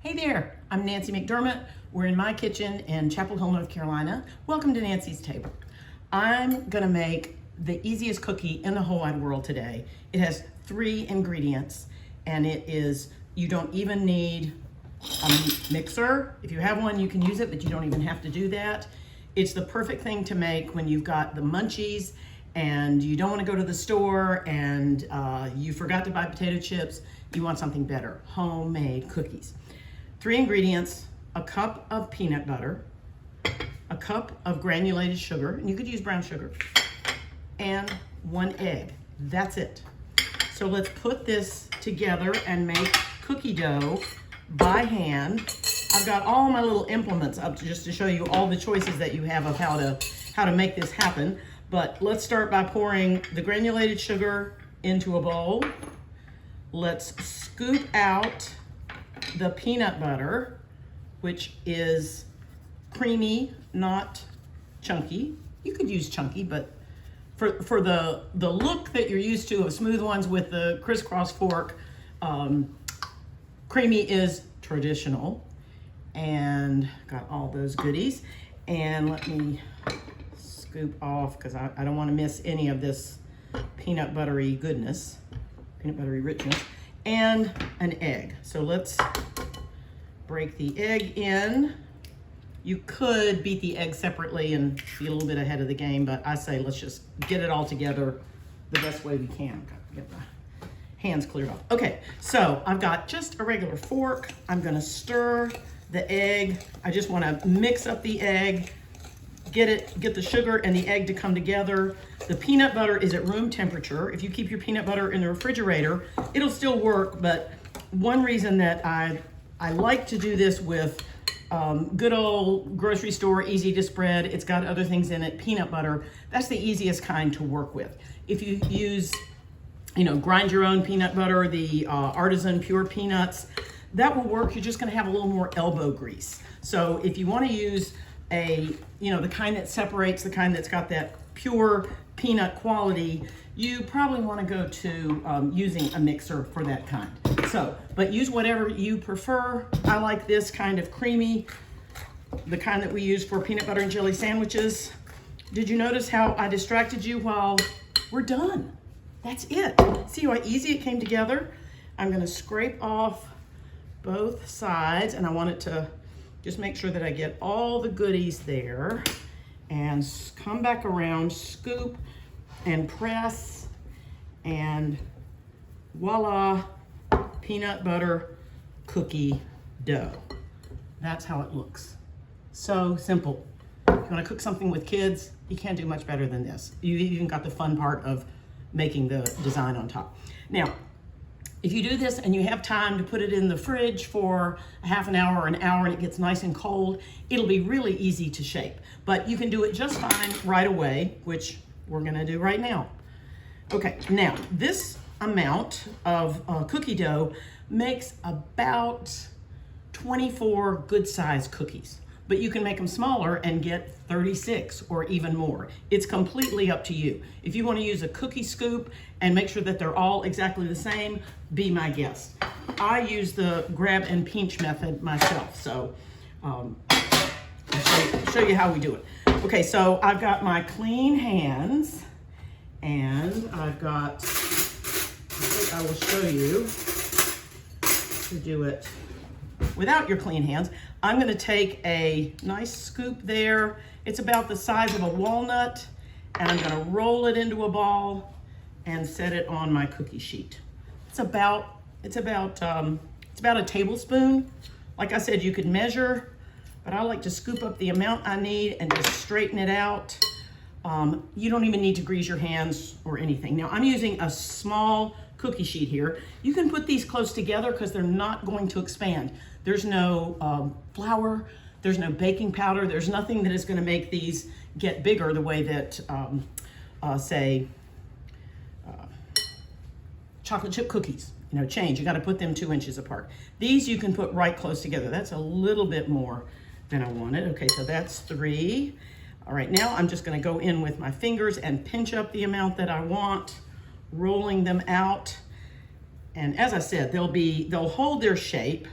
Hey there, I'm Nancy McDermott. We're in my kitchen in Chapel Hill, North Carolina. Welcome to Nancy's Table. I'm gonna make the easiest cookie in the whole wide world today. It has 3 ingredients and it is, you don't even need a mixer. If you have one, you can use it, but you don't even have to do that. It's the perfect thing to make when you've got the munchies and you don't want to go to the store and you forgot to buy potato chips. You want something better, homemade cookies. 3 ingredients: a cup of peanut butter, a cup of granulated sugar, and you could use brown sugar, and 1 egg. That's it. So let's put this together and make cookie dough by hand. I've got all my little implements up just to show you all the choices that you have of how to make this happen. But let's start by pouring the granulated sugar into a bowl. Let's scoop out the peanut butter, which is creamy, not chunky. You could use chunky, but for the look that you're used to of smooth ones with the crisscross fork, creamy is traditional. And got all those goodies. And let me scoop off because I don't want to miss any of this peanut buttery goodness, peanut buttery richness, and an egg. So let's break the egg in. You could beat the egg separately and be a little bit ahead of the game, but I say let's just get it all together the best way we can. Get my hands cleared off. Okay, so I've got just a regular fork. I'm gonna stir the egg. I just want to mix up the egg, get the sugar and the egg to come together. The peanut butter is at room temperature. If you keep your peanut butter in the refrigerator, it'll still work, but one reason that I like to do this with good old grocery store, easy to spread, it's got other things in it, peanut butter, that's the easiest kind to work with. If you use, grind your own peanut butter, the artisan pure peanuts, that will work. You're just gonna have a little more elbow grease. So if you wanna use the kind that separates, the kind that's got that pure peanut quality, you probably wanna go to using a mixer for that kind. So, but use whatever you prefer. I like this kind of creamy, the kind that we use for peanut butter and jelly sandwiches. Did you notice how I distracted you while we're done? That's it. See how easy it came together? I'm gonna scrape off both sides, and I want it to just make sure that I get all the goodies there, and come back around, scoop and press, and voila, peanut butter cookie dough. That's how it looks. So simple. If you want to cook something with kids, you can't do much better than this. You even got the fun part of making the design on top. Now, if you do this and you have time to put it in the fridge for a half an hour or an hour and it gets nice and cold, it'll be really easy to shape. But you can do it just fine right away, which we're gonna do right now. Okay, now this amount of cookie dough makes about 24 good sized cookies. But you can make them smaller and get 36 or even more. It's completely up to you. If you want to use a cookie scoop and make sure that they're all exactly the same, be my guest. I use the grab and pinch method myself, so I'll show you how we do it. Okay, so I've got my clean hands, and I've got, I will show you to do it without your clean hands. I'm gonna take a nice scoop there. It's about the size of a walnut, and I'm gonna roll it into a ball and set it on my cookie sheet. It's about a tablespoon. Like I said, you could measure, but I like to scoop up the amount I need and just straighten it out. You don't even need to grease your hands or anything. Now I'm using a small cookie sheet here. You can put these close together because they're not going to expand. There's no flour, there's no baking powder, there's nothing that is going to make these get bigger the way that, say, chocolate chip cookies, change. You got to put them 2 inches apart. These you can put right close together. That's a little bit more than I wanted. Okay, so that's 3. All right, now I'm just going to go in with my fingers and pinch up the amount that I want, rolling them out. And as I said, they'll hold their shape,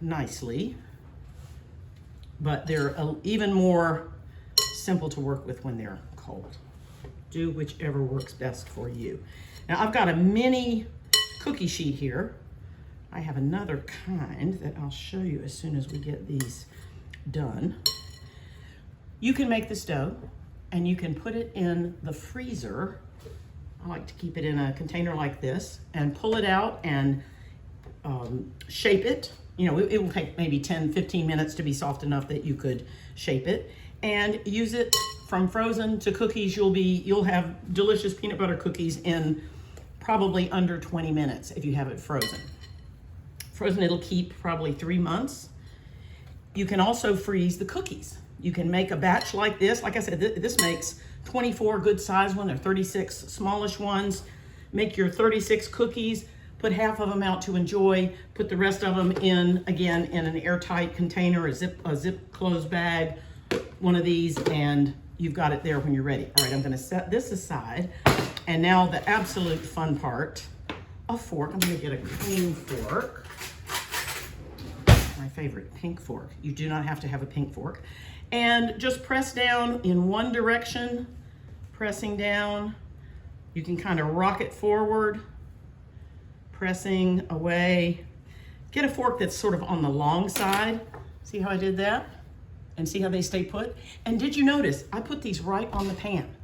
nicely, but they're even more simple to work with when they're cold. Do whichever works best for you. Now I've got a mini cookie sheet here. I have another kind that I'll show you as soon as we get these done. You can make this dough and you can put it in the freezer. I like to keep it in a container like this and pull it out and shape it. You know, it will take maybe 10, 15 minutes to be soft enough that you could shape it and use it from frozen to cookies. You'll have delicious peanut butter cookies in probably under 20 minutes if you have it frozen. Frozen, it'll keep probably 3 months. You can also freeze the cookies. You can make a batch like this. Like I said, this makes 24 good size ones or 36 smallish ones. Make your 36 cookies, put half of them out to enjoy, put the rest of them in, again, in an airtight container, a zip closed bag, one of these, and you've got it there when you're ready. All right, I'm gonna set this aside. And now the absolute fun part, a fork. I'm gonna get a clean fork. My favorite, pink fork. You do not have to have a pink fork. And just press down in one direction, pressing down. You can kind of rock it forward, pressing away. Get a fork that's sort of on the long side. See how I did that? And see how they stay put? And did you notice, I put these right on the pan.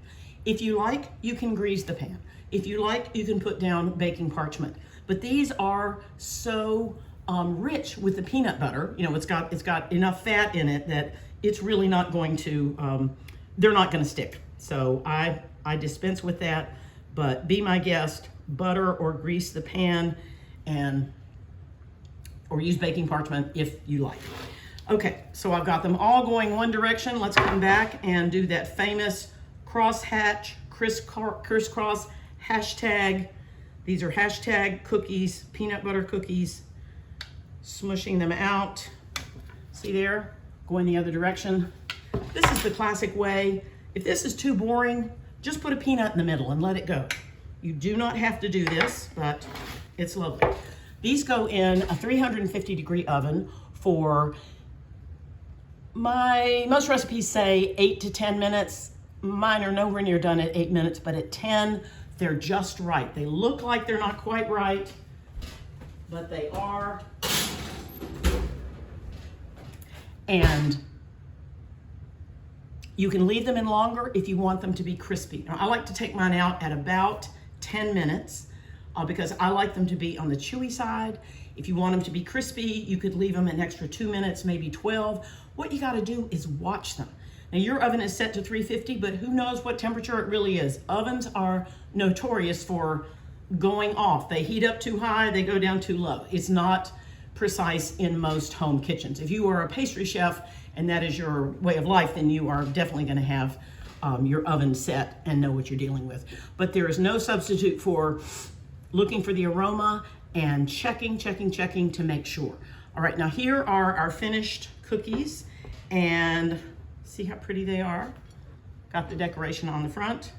If you like, you can grease the pan. If you like, you can put down baking parchment. But these are so rich with the peanut butter. You know, it's got enough fat in it that it's really not going to, they're not gonna stick. So I dispense with that, but be my guest, butter or grease the pan or use baking parchment if you like. Okay, so I've got them all going one direction. Let's come back and do that famous crosshatch, crisscross hashtag. These are hashtag cookies, peanut butter cookies. Smushing them out. See there? Going the other direction. This is the classic way. If this is too boring, just put a peanut in the middle and let it go. You do not have to do this, but it's lovely. These go in a 350-degree oven for, most recipes say 8 to 10 minutes. Mine are nowhere near done at 8 minutes, but at 10, they're just right. They look like they're not quite right, but they are. And you can leave them in longer if you want them to be crispy. Now, I like to take mine out at about 10 minutes because I like them to be on the chewy side. If you want them to be crispy, you could leave them an extra 2 minutes, maybe 12. What you gotta do is watch them. Now your oven is set to 350, but who knows what temperature it really is. Ovens are notorious for going off. They heat up too high, they go down too low. It's not precise in most home kitchens. If you are a pastry chef and that is your way of life, then you are definitely gonna have your oven set and know what you're dealing with. But there is no substitute for looking for the aroma and checking to make sure. All right, now here are our finished cookies, and see how pretty they are. Got the decoration on the front,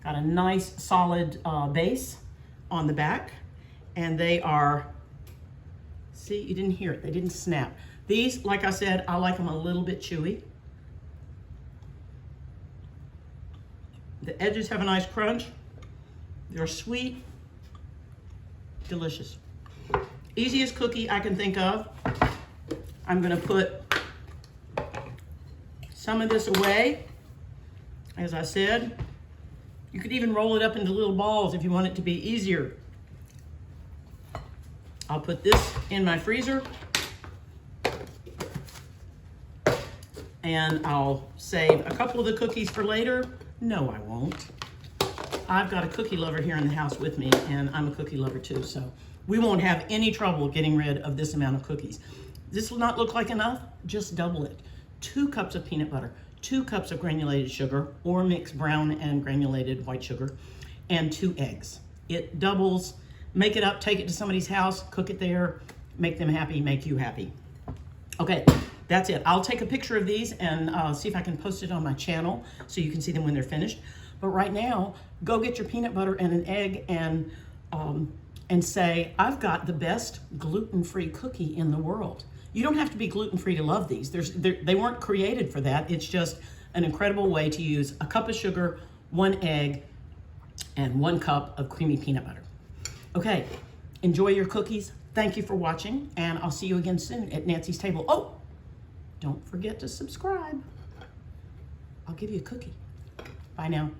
got a nice solid base on the back, and they are, see, you didn't hear it, they didn't snap. These, like I said, I like them a little bit chewy. The edges have a nice crunch. They're sweet, delicious. Easiest cookie I can think of. I'm gonna put some of this away. As I said, you could even roll it up into little balls if you want it to be easier. I'll put this in my freezer and I'll save a couple of the cookies for later. No, I won't. I've got a cookie lover here in the house with me, and I'm a cookie lover too, so we won't have any trouble getting rid of this amount of cookies. This will not look like enough, just double it. 2 cups of peanut butter, 2 cups of granulated sugar, or mix brown and granulated white sugar, and 2 eggs. It doubles. Make it up, take it to somebody's house, cook it there, make them happy, make you happy. Okay, that's it. I'll take a picture of these and see if I can post it on my channel so you can see them when they're finished. But right now, go get your peanut butter and an egg and say, I've got the best gluten-free cookie in the world. You don't have to be gluten-free to love these. They weren't created for that. It's just an incredible way to use a cup of sugar, 1 egg, and 1 cup of creamy peanut butter. Okay, enjoy your cookies. Thank you for watching, and I'll see you again soon at Nancy's Table. Oh, don't forget to subscribe. I'll give you a cookie. Bye now.